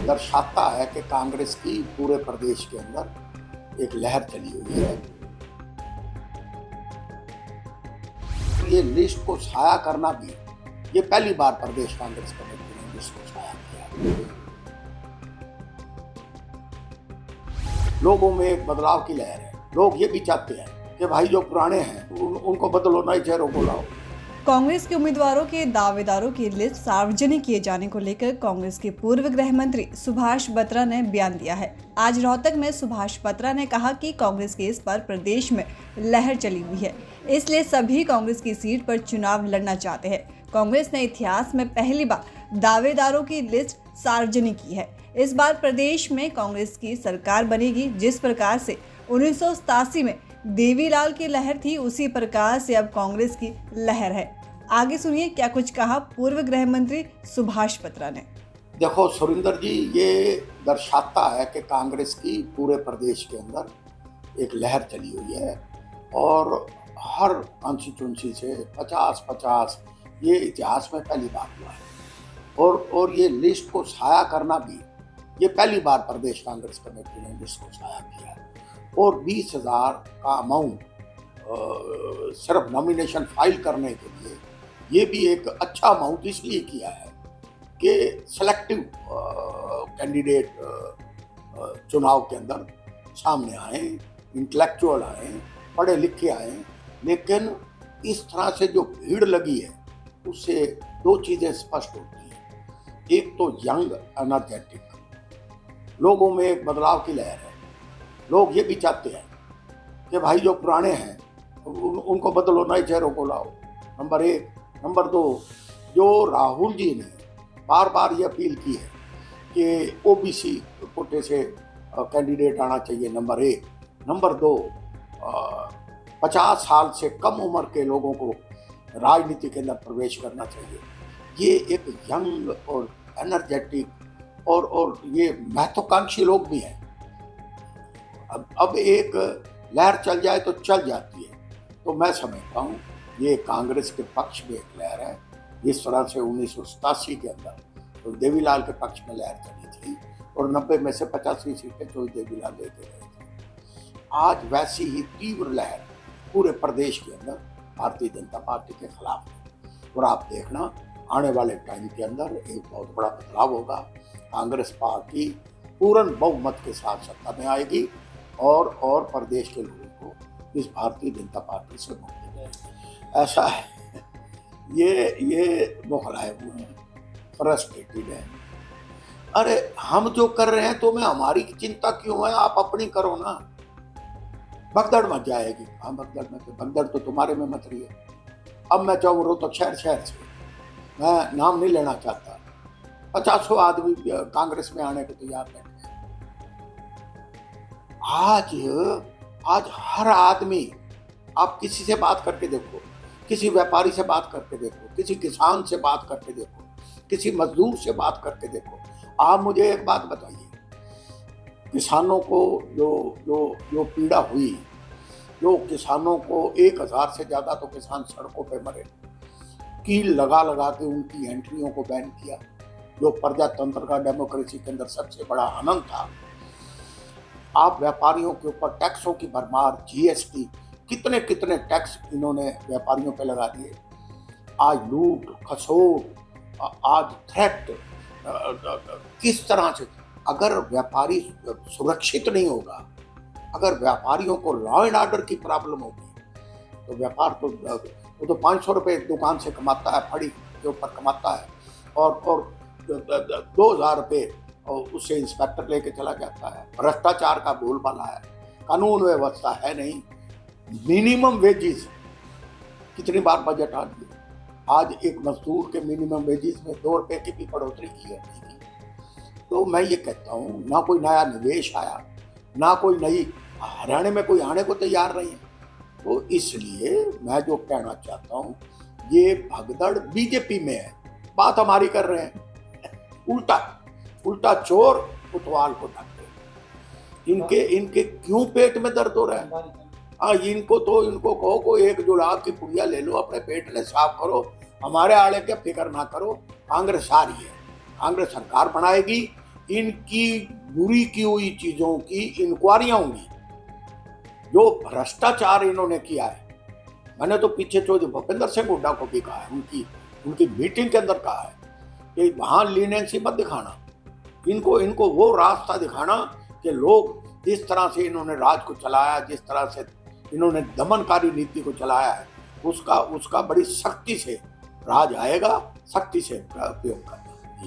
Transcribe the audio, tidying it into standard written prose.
दर्शाता है कि कांग्रेस की पूरे प्रदेश के अंदर एक लहर चली हुई है। ये लिस्ट को छाया करना भी, ये पहली बार प्रदेश कांग्रेस कमेटी ने लिस्ट को छाया किया। लोगों में एक बदलाव की लहर है। लोग ये भी चाहते हैं कि भाई जो पुराने हैं उनको बदलो, नए चेहरों को लाओ। कांग्रेस के उम्मीदवारों के दावेदारों की लिस्ट सार्वजनिक किए जाने को लेकर कांग्रेस के पूर्व गृह मंत्री सुभाष बत्रा ने बयान दिया है। आज रोहतक में सुभाष बत्रा ने कहा कि कांग्रेस के इस पर प्रदेश में लहर चली हुई है, इसलिए सभी कांग्रेस की सीट पर चुनाव लड़ना चाहते हैं। कांग्रेस ने इतिहास में पहली बार दावेदारों की लिस्ट सार्वजनिक की है। इस बार प्रदेश में कांग्रेस की सरकार बनेगी। जिस प्रकार से 1987 में देवीलाल की लहर थी, उसी प्रकार से अब कांग्रेस की लहर है। आगे सुनिए क्या कुछ कहा पूर्व गृह मंत्री सुभाष बत्रा ने। देखो सुरेंद्र जी, ये दर्शाता है कि कांग्रेस की पूरे प्रदेश के अंदर एक लहर चली हुई है और हर कंस्टिट्यूंसी से 50-50 ये इतिहास में पहली बार हुआ है। और ये लिस्ट को छाया करना भी, ये पहली बार प्रदेश कांग्रेस कमेटी ने लिस्ट को छाया किया है। और 20,000 का अमाउंट सिर्फ नॉमिनेशन फाइल करने के लिए, ये भी एक अच्छा अमाउंट इसलिए किया है कि सेलेक्टिव कैंडिडेट चुनाव के अंदर सामने आए, इंटेलेक्चुअल आए, पढ़े लिखे आए। लेकिन इस तरह से जो भीड़ लगी है उससे दो चीज़ें स्पष्ट होती हैं। एक तो यंग एनर्जेटिक, लोगों में एक बदलाव की लहर है। लोग ये भी चाहते हैं कि भाई जो पुराने हैं उनको बदलो, नए चेहरों को लाओ, नंबर एक। नंबर दो, जो राहुल जी ने बार बार ये अपील की है कि ओबीसी कोटे से कैंडिडेट आना चाहिए, नंबर एक। नंबर दो, 50 साल से कम उम्र के लोगों को राजनीति के अंदर प्रवेश करना चाहिए। ये एक यंग और एनर्जेटिक और ये महत्वाकांक्षी लोग भी हैं। अब एक लहर चल जाए तो चल जाती है। तो मैं समझता हूँ ये कांग्रेस के पक्ष में एक लहर है। जिस तरह से 1987 के अंदर तो देवीलाल के पक्ष में लहर चली थी और 90 में से 85 सीटें तो देवीलाल लेते रहे थे, आज वैसी ही तीव्र लहर पूरे प्रदेश के अंदर भारतीय जनता पार्टी के खिलाफ है। और आप देखना आने वाले टाइम के अंदर एक बहुत बड़ा बदलाव होगा। कांग्रेस पार्टी पूर्ण बहुमत के साथ सत्ता में आएगी और प्रदेश के लोगों को इस भारतीय जनता पार्टी से मुक्ति मिलेगी। ऐसा है, ये मुखलाए हुए हैं, फ्रस्ट्रेटेड है। अरे हम जो कर रहे हैं तो में हमारी चिंता क्यों है? आप अपनी करो ना। भगदड़ मच जाएगी। हाँ, भगदड़ तो तुम्हारे में मच रही है। अब मैं चाहूँ रोहतक शहर से, मैं नाम नहीं लेना चाहता, 50 आदमी कांग्रेस में आने को तैयार है। आज हर आदमी, आप किसी से बात करके देखो, किसी व्यापारी से बात करके देखो, किसी किसान से बात करके देखो, किसी मजदूर से बात करके देखो। आप मुझे एक बात बताइए, किसानों को जो पीड़ा हुई, जो किसानों को 1000 से ज़्यादा तो किसान सड़कों पे मरे, कील लगा के उनकी एंट्रियों को बैन किया, जो प्रजातंत्र का डेमोक्रेसी के अंदर सबसे बड़ा आनंद था। आप व्यापारियों के ऊपर टैक्सों की भरमार, जीएसटी, कितने टैक्स इन्होंने व्यापारियों पे लगा दिए। आज लूट खसोट, आज थ्रेट, किस तरह से, अगर व्यापारी सुरक्षित नहीं होगा, अगर व्यापारियों को लॉ एंड ऑर्डर की प्रॉब्लम होगी तो व्यापार तो वो तो 500 रुपये दुकान से कमाता है, फड़ी के ऊपर कमाता है और 2000 रुपये उससे इंस्पेक्टर लेके चला जाता है। भ्रष्टाचार का बोलबाला है, कानून व्यवस्था है नहीं। मिनिमम वेजेस कितनी बार बजट आ दिए। आज एक मजदूर के मिनिमम वेजेस में 2 रुपये की भी बढ़ोतरी की है। तो मैं ये कहता हूँ, ना कोई नया निवेश आया, ना कोई नई, हरियाणा में कोई आने को तैयार नहीं है। तो इसलिए मैं जो कहना चाहता हूँ, ये भगदड़ बीजेपी में है, बात हमारी कर रहे हैं। उल्टा चोर उतवाल को ढकते। इनके क्यों पेट में दर्द हो रहा है? हाँ, इनको कहो को 1 जुलाब की पुड़िया ले लो, अपने पेट में साफ करो, हमारे आड़े के फिक्र ना करो। कांग्रेस आ रही है, कांग्रेस सरकार बनाएगी, इनकी बुरी की हुई चीजों की इंक्वायरियां होंगी। जो भ्रष्टाचार इन्होंने किया है, मैंने तो पीछे जो भूपेंद्र सिंह हुड्डा को भी कहा है, उनकी मीटिंग के अंदर कहा है कि वहां लीनेंसी मत दिखाना, इनको वो रास्ता दिखाना कि लोग जिस तरह से इन्होंने राज को चलाया, जिस तरह से इन्होंने दमनकारी नीति को चलाया है, उसका बड़ी सख्ती से राज आएगा, सख्ती से उपयोग करना।